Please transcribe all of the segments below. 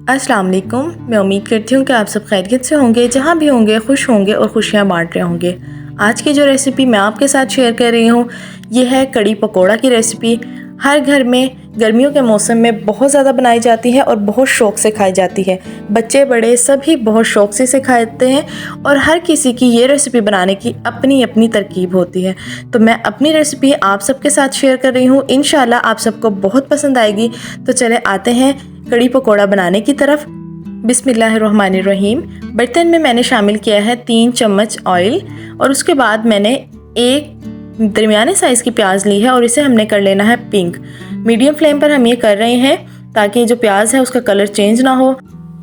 अस्सलाम वालेकुम। मैं उम्मीद करती हूँ कि आप सब खैरियत से होंगे, जहाँ भी होंगे खुश होंगे और खुशियाँ बांट रहे होंगे। आज की जो रेसिपी मैं आपके साथ शेयर कर रही हूँ ये है कड़ी पकोड़ा की रेसिपी। हर घर में गर्मियों के मौसम में बहुत ज़्यादा बनाई जाती है और बहुत शौक़ से खाई जाती है। बच्चे बड़े सभी बहुत शौक़ से इसे खाते हैं और हर किसी की ये रेसिपी बनाने की अपनी अपनी तरकीब होती है। तो मैं अपनी रेसिपी आप सबके साथ शेयर कर रही हूँ, इंशाल्लाह आप सबको बहुत पसंद आएगी। तो चले आते हैं कड़ी पकोड़ा बनाने की तरफ। बिस्मिल्लाहिर्रहमानिर्रहीम। बर्तन में मैंने शामिल किया है 3 चम्मच ऑयल और उसके बाद मैंने एक दरमियाने साइज़ की प्याज ली है और इसे हमने कर लेना है पिंक। मीडियम फ्लेम पर हम ये कर रहे हैं ताकि जो प्याज है उसका कलर चेंज ना हो।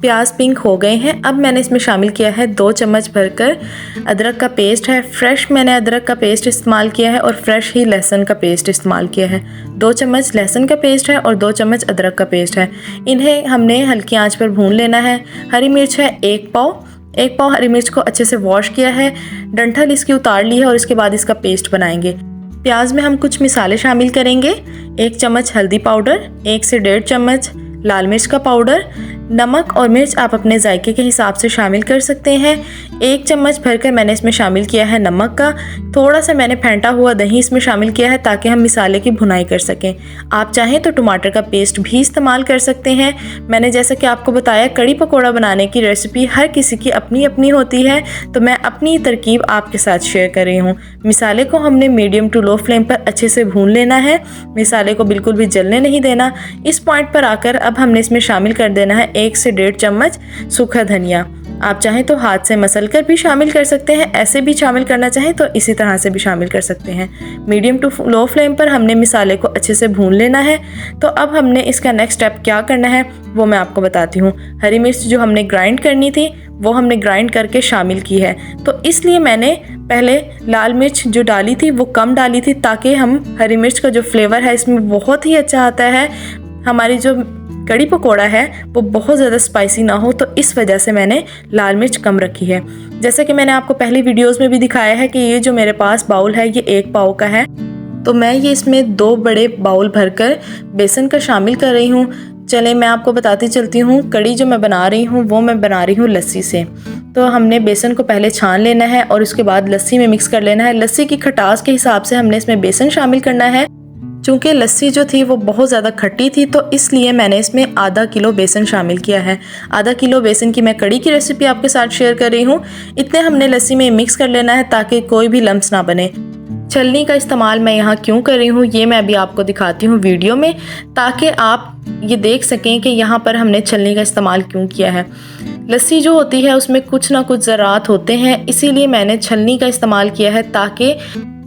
प्याज पिंक हो गए हैं। अब मैंने इसमें शामिल किया है 2 चम्मच भरकर अदरक का पेस्ट है। फ्रेश मैंने अदरक का पेस्ट इस्तेमाल किया है और फ्रेश ही लहसुन का पेस्ट इस्तेमाल किया है। 2 चम्मच लहसुन का पेस्ट है और 2 चम्मच अदरक का पेस्ट है। इन्हें हमने हल्की आंच पर भून लेना है। हरी मिर्च है 1 पाव हरी मिर्च को अच्छे से वॉश किया है, डंठल इसकी उतार ली है और इसके बाद इसका पेस्ट बनाएंगे। प्याज में हम कुछ मिसाले शामिल करेंगे। 1 चम्मच हल्दी पाउडर, 1 से 1.5 चम्मच लाल मिर्च का पाउडर, नमक और मिर्च आप अपने जायके के हिसाब से शामिल कर सकते हैं। 1 चम्मच भरकर मैंने इसमें शामिल किया है नमक का। थोड़ा सा मैंने फेंटा हुआ दही इसमें शामिल किया है ताकि हम मिसाले की भुनाई कर सकें। आप चाहें तो टमाटर का पेस्ट भी इस्तेमाल कर सकते हैं। मैंने जैसा कि आपको बताया कड़ी पकोड़ा बनाने की रेसिपी हर किसी की अपनी अपनी होती है, तो मैं अपनी तरकीब आपके साथ शेयर कर रही हूँ। मिसाले को हमने मीडियम टू लो फ्लेम पर अच्छे से भून लेना है। मिसाले को बिल्कुल भी जलने नहीं देना। इस पॉइंट पर आकर अब हमने इसमें शामिल कर देना है 1 से 1.5 चम्मच सूखा धनिया। आप चाहें तो हाथ से मसल कर भी शामिल कर सकते हैं, ऐसे भी शामिल करना चाहें तो इसी तरह से भी शामिल कर सकते हैं। मीडियम टू लो फ्लेम पर हमने मिसाले को अच्छे से भून लेना है। तो अब हमने इसका नेक्स्ट स्टेप क्या करना है वो मैं आपको बताती हूँ। हरी मिर्च जो हमने ग्राइंड करनी थी वो हमने ग्राइंड करके शामिल की है, तो इसलिए मैंने पहले लाल मिर्च जो डाली थी वो कम डाली थी ताकि हम हरी मिर्च का जो फ्लेवर है इसमें बहुत ही अच्छा आता है। हमारी जो कड़ी पकोड़ा है वो बहुत ज़्यादा स्पाइसी ना हो, तो इस वजह से मैंने लाल मिर्च कम रखी है। जैसा कि मैंने आपको पहली वीडियोस में भी दिखाया है कि ये जो मेरे पास बाउल है ये 1 पाव का है, तो मैं ये इसमें 2 बड़े बाउल भरकर बेसन का शामिल कर रही हूँ। चले मैं आपको बताती चलती हूँ। कड़ी जो मैं बना रही हूँ वो मैं बना रही हूँ लस्सी से। तो हमने बेसन को पहले छान लेना है और उसके बाद लस्सी में मिक्स कर लेना है। लस्सी की खटास के हिसाब से हमने इसमें बेसन शामिल करना है। चूँकि लस्सी जो थी वो बहुत ज़्यादा खट्टी थी, तो इसलिए मैंने इसमें आधा किलो बेसन शामिल किया है। आधा किलो बेसन की मैं कड़ी की रेसिपी आपके साथ शेयर कर रही हूँ। इतने हमने लस्सी में मिक्स कर लेना है ताकि कोई भी लम्स ना बने। छलनी का इस्तेमाल मैं यहाँ क्यों कर रही हूँ ये मैं अभी आपको दिखाती हूँ वीडियो में, ताकि आप ये देख सकें कि यहाँ पर हमने छलनी का इस्तेमाल क्यों किया है। लस्सी जो होती है उसमें कुछ ना कुछ ज़रात होते हैं, इसीलिए मैंने छलनी का इस्तेमाल किया है ताकि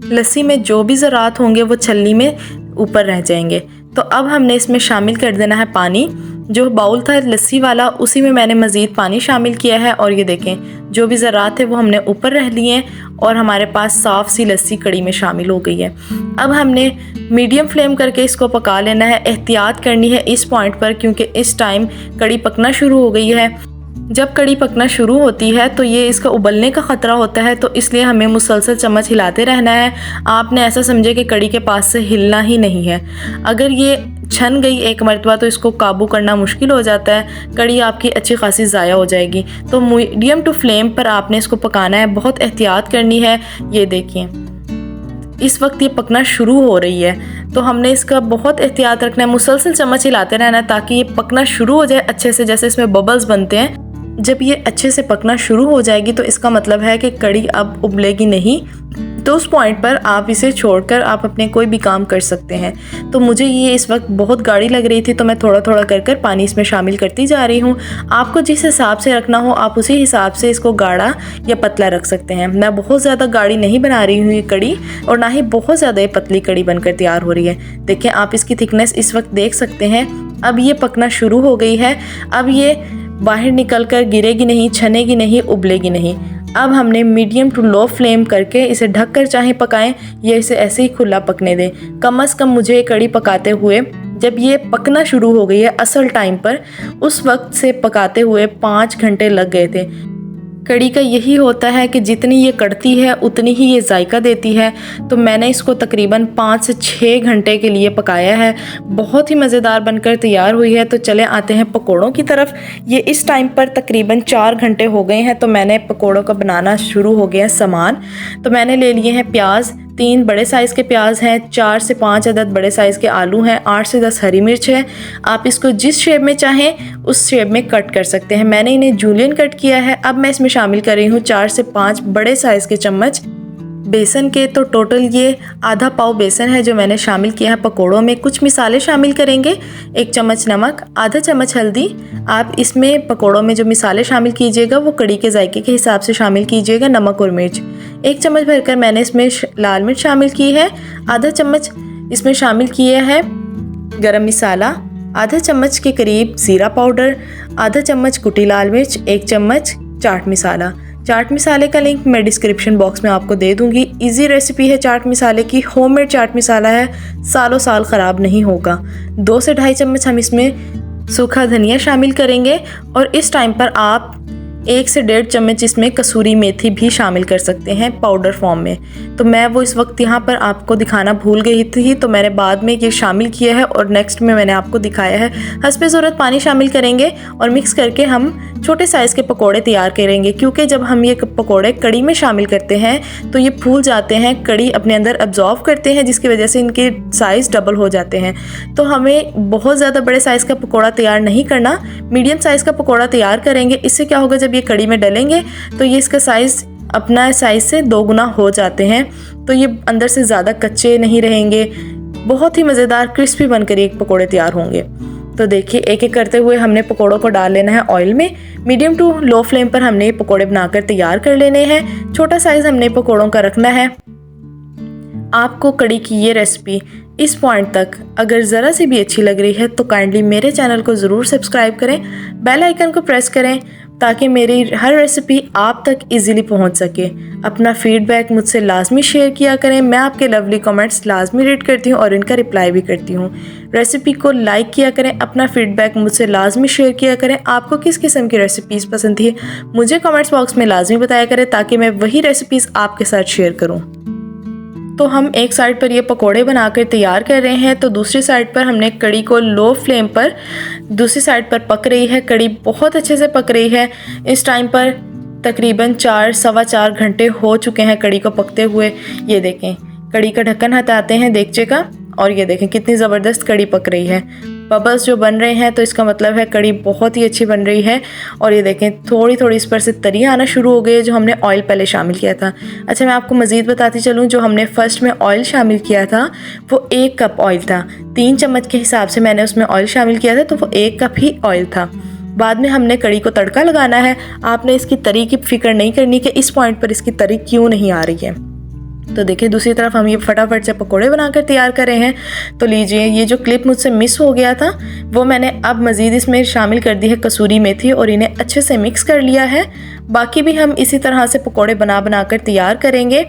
लस्सी में जो भी ज़रात होंगे वो छलनी में ऊपर रह जाएंगे। तो अब हमने इसमें शामिल कर देना है पानी। जो बाउल था लस्सी वाला उसी में मैंने मज़ीद पानी शामिल किया है और ये देखें जो भी ज़रात है वो हमने ऊपर रह लिए हैं और हमारे पास साफ़ सी लस्सी कड़ी में शामिल हो गई है। अब हमने मीडियम फ्लेम करके इसको पका लेना है। एहतियात करनी है इस पॉइंट पर क्योंकि इस टाइम कड़ी पकना शुरू हो गई है। जब कड़ी पकना शुरू होती है तो ये इसका उबलने का ख़तरा होता है, तो इसलिए हमें मुसलसल चम्मच हिलाते रहना है। आपने ऐसा समझे कि कड़ी के पास से हिलना ही नहीं है। अगर ये छन गई एक मरतबा तो इसको काबू करना मुश्किल हो जाता है, कड़ी आपकी अच्छी खासी ज़ाया हो जाएगी। तो मीडियम टू फ्लेम पर आपने इसको पकाना है, बहुत एहतियात करनी है। ये देखिए इस वक्त ये पकना शुरू हो रही है, तो हमने इसका बहुत एहतियात रखना है, मुसलसल चम्मच हिलाते रहना है ताकि ये पकना शुरू हो जाए अच्छे से। जैसे इसमें बबल्स बनते हैं, जब ये अच्छे से पकना शुरू हो जाएगी तो इसका मतलब है कि कड़ी अब उबलेगी नहीं। तो उस पॉइंट पर आप इसे छोड़कर आप अपने कोई भी काम कर सकते हैं। तो मुझे ये इस वक्त बहुत गाढ़ी लग रही थी, तो मैं थोड़ा थोड़ा कर पानी इसमें शामिल करती जा रही हूँ। आपको जिस हिसाब से रखना हो आप उसी हिसाब से इसको गाढ़ा या पतला रख सकते हैं। मैं बहुत ज़्यादा गाढ़ी नहीं बना रही हूँ ये कड़ी, और ना ही बहुत ज़्यादा ये पतली कड़ी बनकर तैयार हो रही है। देखें आप इसकी थिकनेस इस वक्त देख सकते हैं। अब ये पकना शुरू हो गई है। अब ये बाहर निकल कर गिरेगी नहीं, छनेगी नहीं, उबलेगी नहीं। अब हमने मीडियम टू लो फ्लेम करके इसे ढक कर चाहे पकाएं या इसे ऐसे ही खुला पकने दें। कम से कम मुझे कड़ी पकाते हुए जब ये पकना शुरू हो गई है असल टाइम पर, उस वक्त से पकाते हुए 5 घंटे लग गए थे। कड़ी का यही होता है कि जितनी ये कड़ती है उतनी ही ये जायका देती है। तो मैंने इसको तकरीबन 5 से 6 घंटे के लिए पकाया है। बहुत ही मज़ेदार बनकर तैयार हुई है। तो चले आते हैं पकोड़ों की तरफ। ये इस टाइम पर तकरीबन 4 घंटे हो गए हैं। तो मैंने पकोड़ों का बनाना शुरू हो गया सामान। तो मैंने ले लिए हैं प्याज, 3 बड़े साइज़ के प्याज हैं, 4 से 5 अदद बड़े साइज़ के आलू हैं, 8 से 10 हरी मिर्च है। आप इसको जिस शेप में चाहें उस शेप में कट कर सकते हैं। मैंने इन्हें जूलियन कट किया है। अब मैं इसमें शामिल कर रही हूँ 4 से 5 बड़े साइज़ के चम्मच बेसन के। तो टोटल ये आधा पाव बेसन है जो मैंने शामिल किया है पकोड़ों में। कुछ मिसाले शामिल करेंगे, 1 चम्मच नमक, आधा चम्मच हल्दी। आप इसमें पकोड़ों में जो मिसाले शामिल कीजिएगा वो कड़ी के जायके के हिसाब से शामिल कीजिएगा। नमक और मिर्च 1 चम्मच भरकर मैंने इसमें लाल मिर्च शामिल की है। आधा चम्मच इसमें शामिल किया है गरम मसाला, आधा चम्मच के करीब ज़ीरा पाउडर, आधा चम्मच कुटी लाल मिर्च, 1 चम्मच चाट मसाला। चाट मसाले का लिंक मैं डिस्क्रिप्शन बॉक्स में आपको दे दूंगी। इजी रेसिपी है चाट मसाले की, होममेड चाट मसाला है, सालों साल ख़राब नहीं होगा। 2 से 2.5 चम्मच हम इसमें सूखा धनिया शामिल करेंगे। और इस टाइम पर आप 1 से 1.5 चम्मच इसमें कसूरी मेथी भी शामिल कर सकते हैं पाउडर फॉर्म में। तो मैं वो इस वक्त यहाँ पर आपको दिखाना भूल गई थी, तो मैंने बाद में ये शामिल किया है और नेक्स्ट में मैंने आपको दिखाया है। हस्बे ज़रूरत पानी शामिल करेंगे और मिक्स करके हम छोटे साइज़ के पकोड़े तैयार करेंगे। क्योंकि जब हम ये पकोड़े कड़ी में शामिल करते हैं तो ये फूल जाते हैं, कड़ी अपने अंदर अब्जॉर्व करते हैं, जिसकी वजह से इनके साइज़ डबल हो जाते हैं। तो हमें बहुत ज़्यादा बड़े साइज़ का पकोड़ा तैयार नहीं करना, मीडियम साइज़ का पकोड़ा तैयार करेंगे। इससे क्या होगा, जब ये कड़ी में डलेंगे तो ये इसका साइज़ अपना साइज़ से 2 गुना हो जाते हैं। तो ये अंदर से ज़्यादा कच्चे नहीं रहेंगे, बहुत ही मज़ेदार क्रिस्पी बनकर ये पकोड़े तैयार होंगे। तो देखिए एक एक करते हुए हमने पकोड़ों को डाल लेना है ऑयल में। मीडियम टू लो फ्लेम पर हमने ये पकोड़े बनाकर तैयार कर लेने हैं। छोटा साइज़ हमने पकोड़ों का रखना है। आपको कड़ी की ये रेसिपी इस पॉइंट तक अगर ज़रा सी भी अच्छी लग रही है तो काइंडली मेरे चैनल को ज़रूर सब्सक्राइब करें, बेल आइकन को प्रेस करें ताकि मेरी हर रेसिपी आप तक इजीली पहुंच सके। अपना फीडबैक मुझसे लाजमी शेयर किया करें। मैं आपके लवली कमेंट्स लाजमी रीड करती हूं और इनका रिप्लाई भी करती हूं। रेसिपी को लाइक किया करें, अपना फीडबैक मुझसे लाजमी शेयर किया करें। आपको किस किस्म की रेसिपीज़ पसंद थी मुझे कमेंट्स बॉक्स में लाजमी बताया करें ताकि मैं वही रेसिपीज़ आपके साथ शेयर करूँ। तो हम एक साइड पर ये पकोड़े बनाकर तैयार कर रहे हैं, तो दूसरी साइड पर हमने कड़ी को लो फ्लेम पर दूसरी साइड पर पक रही है। कड़ी बहुत अच्छे से पक रही है। इस टाइम पर तकरीबन 4-4.25 घंटे हो चुके हैं कड़ी को पकते हुए। ये देखें, कड़ी का ढक्कन हटाते हैं देगचे का और ये देखें कितनी ज़बरदस्त कड़ी पक रही है। बबल्स जो बन रहे हैं तो इसका मतलब है कड़ी बहुत ही अच्छी बन रही है। और ये देखें थोड़ी थोड़ी इस पर से तरी आना शुरू हो गई है जो हमने ऑयल पहले शामिल किया था। अच्छा, मैं आपको मज़ीद बताती चलूँ, जो हमने फ़र्स्ट में ऑयल शामिल किया था वो 1 कप ऑयल था। 3 चम्मच के हिसाब से मैंने उसमें ऑयल शामिल किया था, तो वो 1 कप ही ऑयल था। बाद में हमने कड़ी को तड़का लगाना है। आपने इसकी तरी की फिक्र नहीं करनी कि इस पॉइंट पर इसकी तरी क्यों नहीं आ रही है। तो देखिए दूसरी तरफ हम ये फटाफट से पकोड़े बनाकर तैयार कर रहे हैं। तो लीजिए, ये जो क्लिप मुझसे मिस हो गया था वो मैंने अब मज़ीद इसमें शामिल कर दी है कसूरी मेथी और इन्हें अच्छे से मिक्स कर लिया है। बाकी भी हम इसी तरह से पकोड़े बनाकर तैयार करेंगे।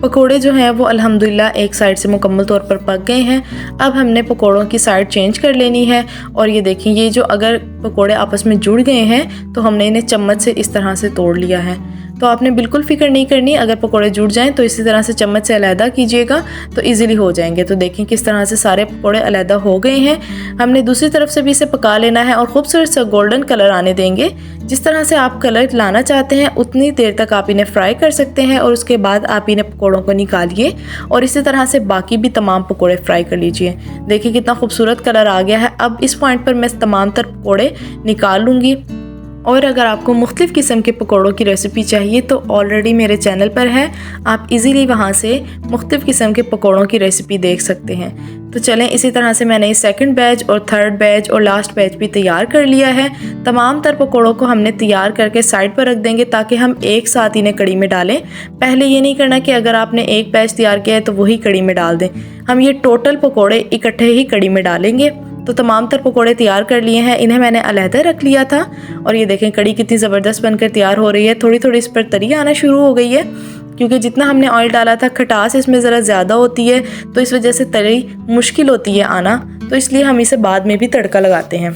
पकोड़े जो हैं वो अल्हम्दुलिल्लाह एक साइड से मुकम्मल तौर पर पक गए हैं। अब हमने पकोड़ों की साइड चेंज कर लेनी है। और ये देखिए, ये जो अगर पकोड़े आपस में जुड़ गए हैं तो हमने इन्हें चम्मच से इस तरह से तोड़ लिया है। तो आपने बिल्कुल फ़िक्र नहीं करनी, अगर पकोड़े जुड़ जाएं तो इसी तरह से चम्मच से अलहदा कीजिएगा तो इजीली हो जाएंगे। तो देखें किस तरह से सारे पकोड़े अलहदा हो गए हैं। हमने दूसरी तरफ से भी इसे पका लेना है और खूबसूरत सा गोल्डन कलर आने देंगे। जिस तरह से आप कलर लाना चाहते हैं उतनी देर तक आप इन्हें फ्राई कर सकते हैं और उसके बाद आप इन्हें पकोड़ों को निकालिए और इसी तरह से बाकी भी तमाम पकोड़े फ्राई कर लीजिए। देखिए कितना खूबसूरत कलर आ गया है। अब इस पॉइंट पर मैं तमाम तर पकोड़े निकाल लूँगी। और अगर आपको मुख्तलिफ़ किस्म के पकोड़ों की रेसिपी चाहिए तो ऑलरेडी मेरे चैनल पर है, आप इजीली वहाँ से मुख्तलिफ़ किस्म के पकोड़ों की रेसिपी देख सकते हैं। तो चलें, इसी तरह से मैंने सेकंड बैच और थर्ड बैच और लास्ट बैच भी तैयार कर लिया है। तमाम तर पकोड़ों को हमने तैयार करके साइड पर रख देंगे ताकि हम एक साथ इन्हें कड़ी में डालें। पहले ये नहीं करना कि अगर आपने एक बैच तैयार किया है तो वही कड़ी में डाल दें। हम ये टोटल पकोड़े इकट्ठे ही कड़ी में डालेंगे। तो तमाम तर पकोड़े तैयार कर लिए हैं, इन्हें मैंने अलहदा रख लिया था। और ये देखें कड़ी कितनी ज़बरदस्त बनकर तैयार हो रही है। थोड़ी थोड़ी इस पर तरी आना शुरू हो गई है क्योंकि जितना हमने ऑयल डाला था खटास इसमें ज़रा ज़्यादा होती है, तो इस वजह से तरी मुश्किल होती है आना, तो इसलिए हम इसे बाद में भी तड़का लगाते हैं।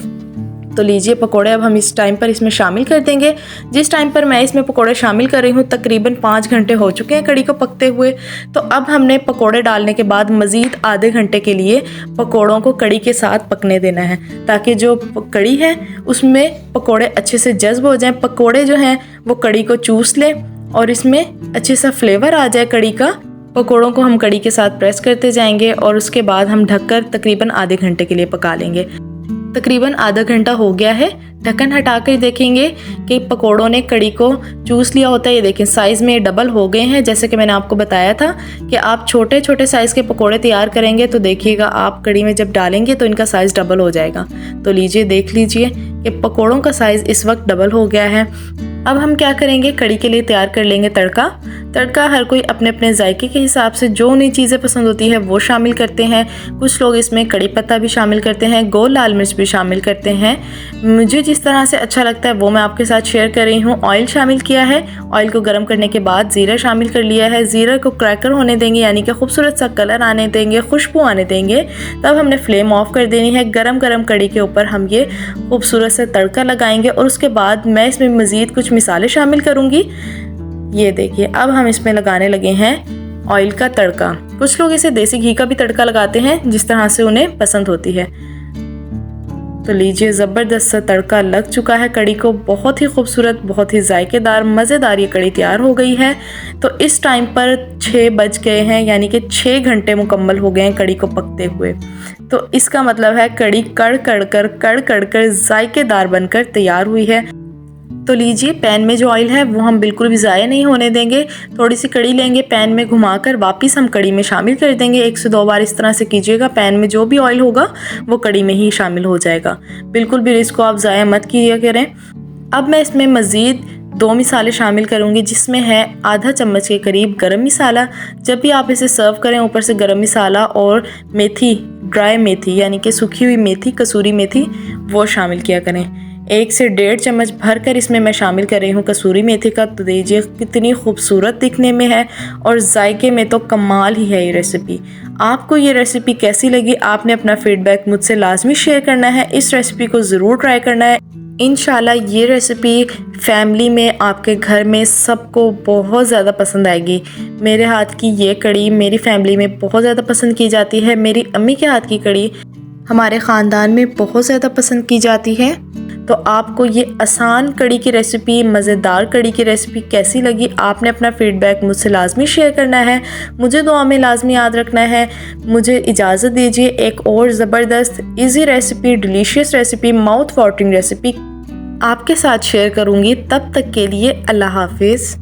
तो लीजिए पकोड़े अब हम इस टाइम पर इसमें शामिल कर देंगे। जिस टाइम पर मैं इसमें पकोड़े शामिल कर रही हूँ तकरीबन 5 घंटे हो चुके हैं कड़ी को पकते हुए। तो अब हमने पकोड़े डालने के बाद मज़ीद आधे घंटे के लिए पकोड़ों को कड़ी के साथ पकने देना है, ताकि जो कड़ी है उसमें पकोड़े अच्छे से जज्ब हो जाएं, पकोड़े जो हैं वो कड़ी को चूस लें और इसमें अच्छे सा फ्लेवर आ जाए कड़ी का। पकोड़ों को हम कड़ी के साथ प्रेस करते जाएंगे और उसके बाद हम ढककर तकरीबन आधे घंटे के लिए पका लेंगे। तकरीबन आधा घंटा हो गया है, ढक्कन हटाकर देखेंगे कि पकोड़ों ने कड़ी को चूस लिया होता है। ये देखें साइज़ में डबल हो गए हैं। जैसे कि मैंने आपको बताया था कि आप छोटे छोटे साइज़ के पकोड़े तैयार करेंगे तो देखिएगा आप कड़ी में जब डालेंगे तो इनका साइज़ डबल हो जाएगा। तो लीजिए देख लीजिए कि पकोड़ों का साइज़ इस वक्त डबल हो गया है। अब हम क्या करेंगे, कड़ी के लिए तैयार कर लेंगे तड़का। तड़का हर कोई अपने अपने जायके के हिसाब से जो उन्हें चीज़ें पसंद होती है वो शामिल करते हैं। कुछ लोग इसमें कड़ी पत्ता भी शामिल करते हैं, गोल लाल मिर्च भी शामिल करते हैं। मुझे जिस तरह से अच्छा लगता है वो मैं आपके साथ शेयर कर रही हूँ। ऑयल शामिल किया है, ऑयल को गर्म करने के बाद ज़ीरा शामिल कर लिया है। ज़ीरा को क्रैकर होने देंगे, यानी कि खूबसूरत सा कलर आने देंगे, खुशबू आने देंगे। तब हमने फ्लेम ऑफ कर देनी है। गरम गरम कड़ी के ऊपर हम ये खूबसूरत से तड़का लगाएंगे और उसके बाद मैं इसमें मज़ीद कुछ मिसाले शामिल करूँगी। ये देखिए अब हम इसमें लगाने लगे हैं ऑयल का तड़का। कुछ लोग इसे देसी घी का भी तड़का लगाते हैं, जिस तरह से उन्हें पसंद होती है। तो लीजिए ज़बरदस्त सा तड़का लग चुका है कड़ी को, बहुत ही खूबसूरत, बहुत ही जायकेदार मज़ेदार ये कड़ी तैयार हो गई है। तो इस टाइम पर 6 बज गए हैं, यानी कि 6 घंटे मुकम्मल हो गए हैं कड़ी को पकते हुए। तो इसका मतलब है कड़ी कड़ कड़ कर जायकेदार बनकर तैयार हुई है। तो लीजिए पैन में जो ऑयल है वो हम बिल्कुल भी ज़ाया नहीं होने देंगे। थोड़ी सी कड़ी लेंगे, पैन में घुमाकर वापस हम कड़ी में शामिल कर देंगे। 1 से 2 बार इस तरह से कीजिएगा, पैन में जो भी ऑयल होगा वो कड़ी में ही शामिल हो जाएगा। बिल्कुल भी इसको आप ज़ाया मत किया करें। अब मैं इसमें मज़ीद 2 मिसाले शामिल करूँगी, जिसमें है आधा चम्मच के करीब गरम मसाला। जब भी आप इसे सर्व करें ऊपर से गरम मसाला और मेथी, ड्राई मेथी यानी कि सूखी हुई मेथी, कसूरी मेथी, वो शामिल किया करें। 1 से 1.5 चम्मच भरकर इसमें मैं शामिल कर रही हूँ कसूरी मेथी का। तो देखिए कितनी खूबसूरत दिखने में है और जायके में तो कमाल ही है ये रेसिपी। आपको ये रेसिपी कैसी लगी, आपने अपना फीडबैक मुझसे लाजमी शेयर करना है। इस रेसिपी को ज़रूर ट्राई करना है। इंशाल्लाह ये रेसिपी फैमिली में, आपके घर में सबको बहुत ज़्यादा पसंद आएगी। मेरे हाथ की ये कड़ी मेरी फैमिली में बहुत ज़्यादा पसंद की जाती है। मेरी अम्मी के हाथ की कड़ी हमारे ख़ानदान में बहुत ज़्यादा पसंद की जाती है। तो आपको ये आसान कड़ी की रेसिपी, मज़ेदार कड़ी की रेसिपी कैसी लगी, आपने अपना फ़ीडबैक मुझसे लाजमी शेयर करना है। मुझे दुआ में लाजमी याद रखना है। मुझे इजाज़त दीजिए, एक और ज़बरदस्त easy recipe, delicious recipe, mouth watering recipe आपके साथ शेयर करूँगी। तब तक के लिए अल्लाह हाफिज़।